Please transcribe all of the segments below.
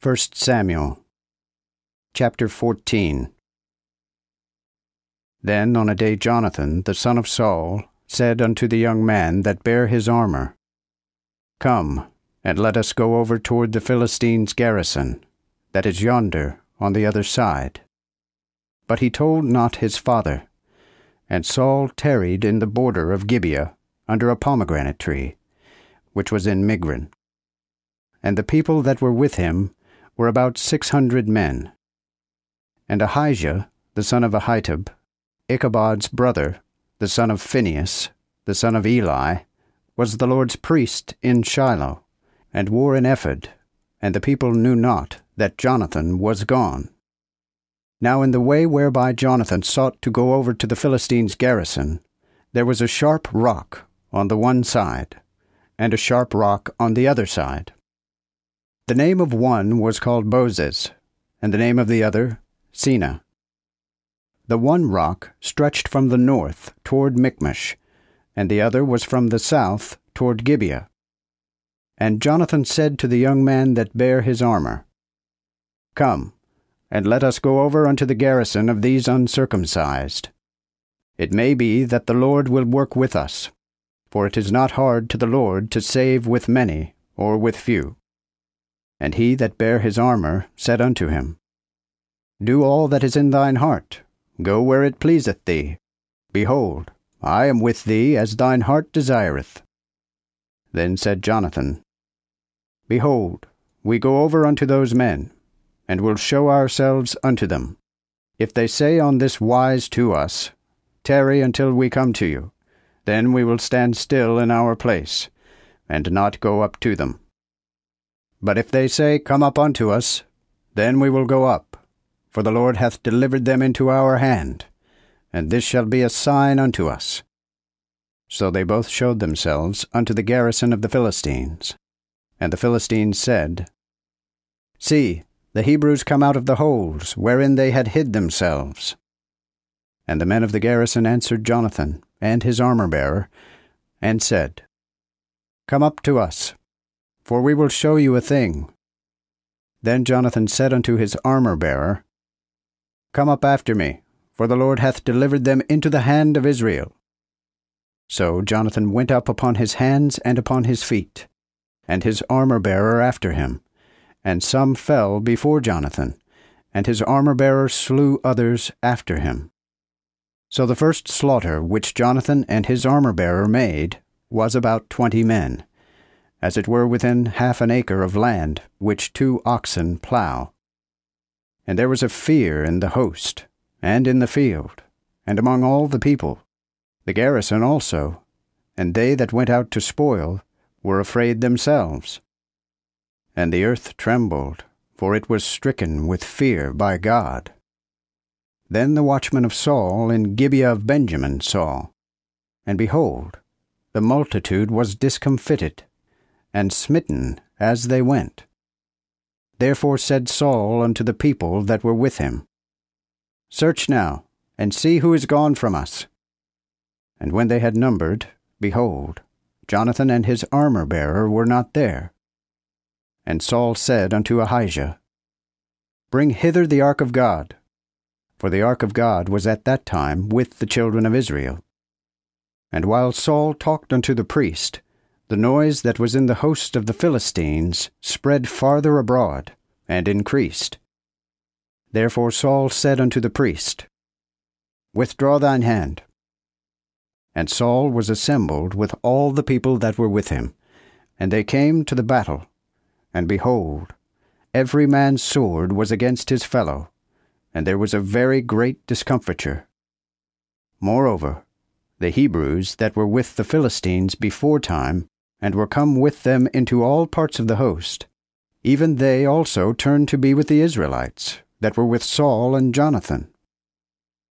1 Samuel, chapter 14. Then on a day Jonathan, the son of Saul, said unto the young man that bare his armor, Come, and let us go over toward the Philistines' garrison, that is yonder on the other side. But he told not his father. And Saul tarried in the border of Gibeah under a pomegranate tree, which was in Migron. And the people that were with him were about 600 men. And Ahijah, the son of Ahitub, Ichabod's brother, the son of Phinehas, the son of Eli, was the Lord's priest in Shiloh, and wore an ephod, and the people knew not that Jonathan was gone. Now in the way whereby Jonathan sought to go over to the Philistines' garrison, there was a sharp rock on the one side, and a sharp rock on the other side. The name of one was called Bozez, and the name of the other Sina. The one rock stretched from the north toward Michmash, and the other was from the south toward Gibeah. And Jonathan said to the young man that bare his armor, Come, and let us go over unto the garrison of these uncircumcised. It may be that the Lord will work with us, for it is not hard to the Lord to save with many or with few. And he that bare his armor said unto him, Do all that is in thine heart, go where it pleaseth thee. Behold, I am with thee as thine heart desireth. Then said Jonathan, Behold, we go over unto those men, and will show ourselves unto them. If they say on this wise to us, Tarry until we come to you, then we will stand still in our place, and not go up to them. But if they say, Come up unto us, then we will go up, for the Lord hath delivered them into our hand, and this shall be a sign unto us. So they both showed themselves unto the garrison of the Philistines. And the Philistines said, See, the Hebrews come out of the holes wherein they had hid themselves. And the men of the garrison answered Jonathan and his armor-bearer, and said, Come up to us, for we will show you a thing. Then Jonathan said unto his armor-bearer, Come up after me, for the Lord hath delivered them into the hand of Israel. So Jonathan went up upon his hands and upon his feet, and his armor-bearer after him, and some fell before Jonathan, and his armor-bearer slew others after him. So the first slaughter which Jonathan and his armor-bearer made was about 20 men, as it were within half an acre of land which 2 oxen plough. And there was a fear in the host, and in the field, and among all the people, the garrison also, and they that went out to spoil were afraid themselves. And the earth trembled, for it was stricken with fear by God. Then the watchmen of Saul in Gibeah of Benjamin saw, and behold, the multitude was discomfited, and smitten as they went. Therefore said Saul unto the people that were with him, Search now, and see who is gone from us. And when they had numbered, behold, Jonathan and his armor-bearer were not there. And Saul said unto Ahijah, Bring hither the ark of God. For the ark of God was at that time with the children of Israel. And while Saul talked unto the priest, the noise that was in the host of the Philistines spread farther abroad, and increased. Therefore Saul said unto the priest, Withdraw thine hand. And Saul was assembled with all the people that were with him, and they came to the battle. And behold, every man's sword was against his fellow, and there was a very great discomfiture. Moreover, the Hebrews that were with the Philistines beforetime, and were come with them into all parts of the host, even they also turned to be with the Israelites, that were with Saul and Jonathan.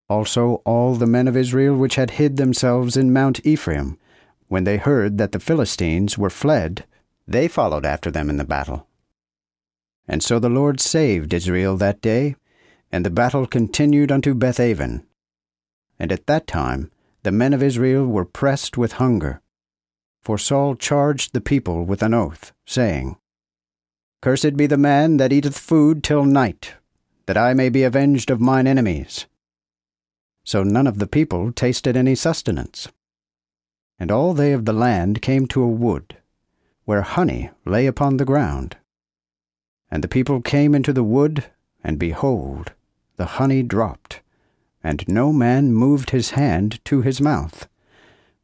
Also all the men of Israel which had hid themselves in Mount Ephraim, when they heard that the Philistines were fled, they followed after them in the battle. And so the Lord saved Israel that day, and the battle continued unto Bethaven. And at that time the men of Israel were pressed with hunger. For Saul charged the people with an oath, saying, Cursed be the man that eateth food till night, that I may be avenged of mine enemies. So none of the people tasted any sustenance. And all they of the land came to a wood, where honey lay upon the ground. And the people came into the wood, and behold, the honey dropped, and no man moved his hand to his mouth,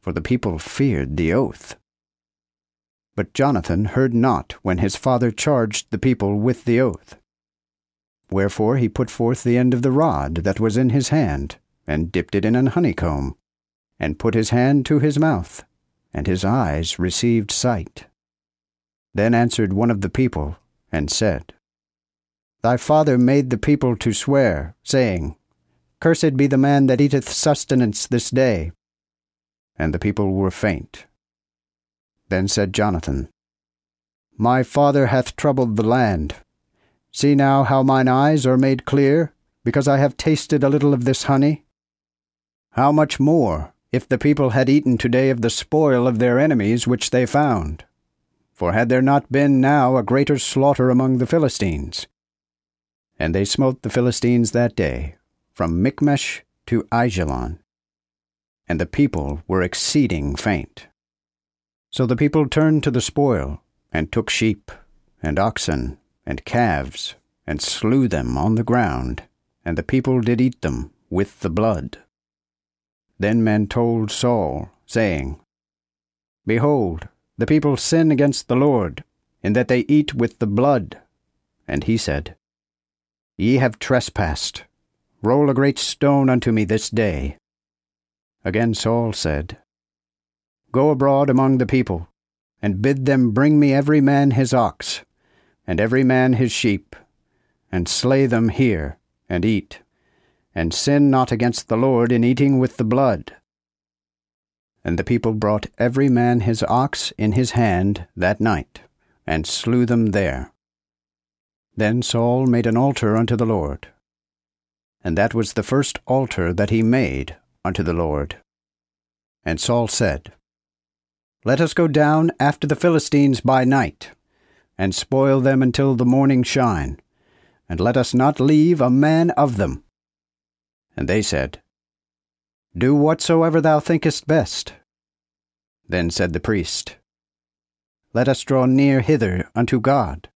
for the people feared the oath. But Jonathan heard not when his father charged the people with the oath. Wherefore he put forth the end of the rod that was in his hand, and dipped it in an honeycomb, and put his hand to his mouth, and his eyes received sight. Then answered one of the people, and said, Thy father made the people to swear, saying, Cursed be the man that eateth sustenance this day. And the people were faint. Then said Jonathan, My father hath troubled the land. See now how mine eyes are made clear, because I have tasted a little of this honey. How much more, if the people had eaten today of the spoil of their enemies which they found? For had there not been now a greater slaughter among the Philistines? And they smote the Philistines that day, from Michmash to Aijalon. And the people were exceeding faint. So the people turned to the spoil, and took sheep, and oxen, and calves, and slew them on the ground, and the people did eat them with the blood. Then men told Saul, saying, Behold, the people sin against the Lord, in that they eat with the blood. And he said, Ye have trespassed. Roll a great stone unto me this day. Again Saul said, Go abroad among the people, and bid them bring me every man his ox, and every man his sheep, and slay them here, and eat, and sin not against the Lord in eating with the blood. And the people brought every man his ox in his hand that night, and slew them there. Then Saul made an altar unto the Lord. And that was the first altar that he made unto the Lord. And Saul said, Let us go down after the Philistines by night, and spoil them until the morning shine, and let us not leave a man of them. And they said, Do whatsoever thou thinkest best. Then said the priest, Let us draw near hither unto God.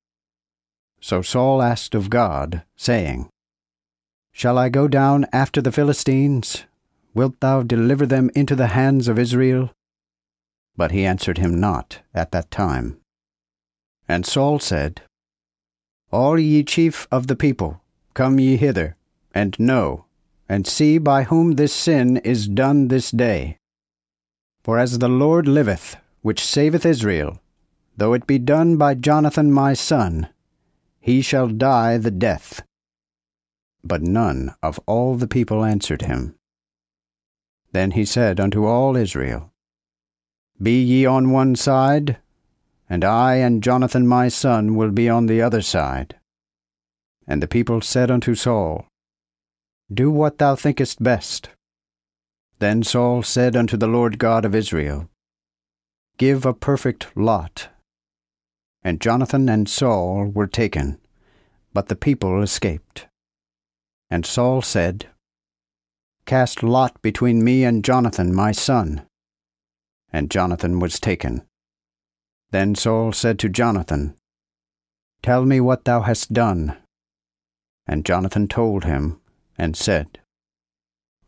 So Saul asked of God, saying, Shall I go down after the Philistines? Wilt thou deliver them into the hands of Israel? But he answered him not at that time. And Saul said, All ye chief of the people, come ye hither, and know, and see by whom this sin is done this day. For as the Lord liveth, which saveth Israel, though it be done by Jonathan my son, he shall die the death. But none of all the people answered him. Then he said unto all Israel, Be ye on one side, and I and Jonathan my son will be on the other side. And the people said unto Saul, Do what thou thinkest best. Then Saul said unto the Lord God of Israel, Give a perfect lot. And Jonathan and Saul were taken, but the people escaped. And Saul said, Cast lot between me and Jonathan my son. And Jonathan was taken. Then Saul said to Jonathan, Tell me what thou hast done. And Jonathan told him, and said,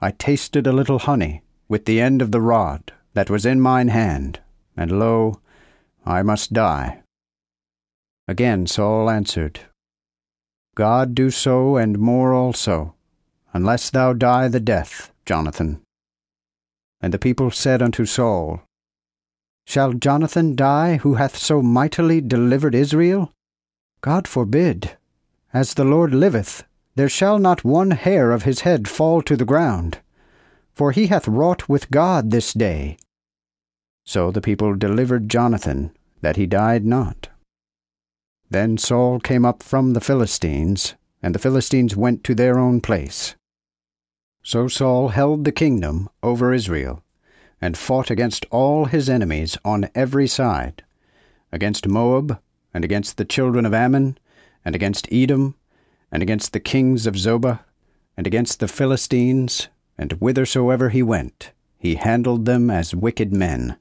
I tasted a little honey with the end of the rod that was in mine hand, and lo, I must die. Again Saul answered, God do so and more also, unless thou die the death, Jonathan. And the people said unto Saul, Shall Jonathan die, who hath so mightily delivered Israel? God forbid. As the Lord liveth, there shall not one hair of his head fall to the ground, for he hath wrought with God this day. So the people delivered Jonathan, that he died not. Then Saul came up from the Philistines, and the Philistines went to their own place. So Saul held the kingdom over Israel, and fought against all his enemies on every side, against Moab, and against the children of Ammon, and against Edom, and against the kings of Zobah, and against the Philistines, and whithersoever he went, he handled them as wicked men.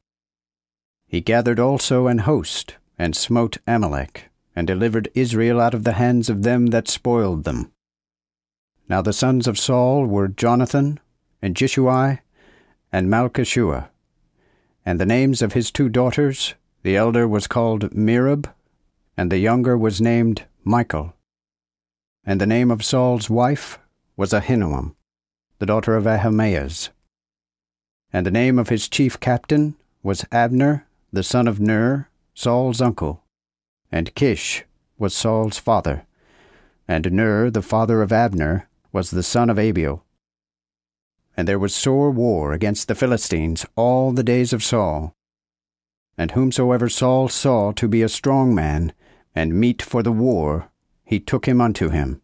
He gathered also an host, and smote Amalek, and delivered Israel out of the hands of them that spoiled them. Now the sons of Saul were Jonathan, and Jishui, and Malchishua. And the names of his 2 daughters, the elder was called Merab, and the younger was named Michal. And the name of Saul's wife was Ahinoam, the daughter of Ahimaaz. And the name of his chief captain was Abner, the son of Ner, Saul's uncle. And Kish was Saul's father. And Ner, the father of Abner, was the son of Abiel. And there was sore war against the Philistines all the days of Saul. And whomsoever Saul saw to be a strong man, and meet for the war, he took him unto him.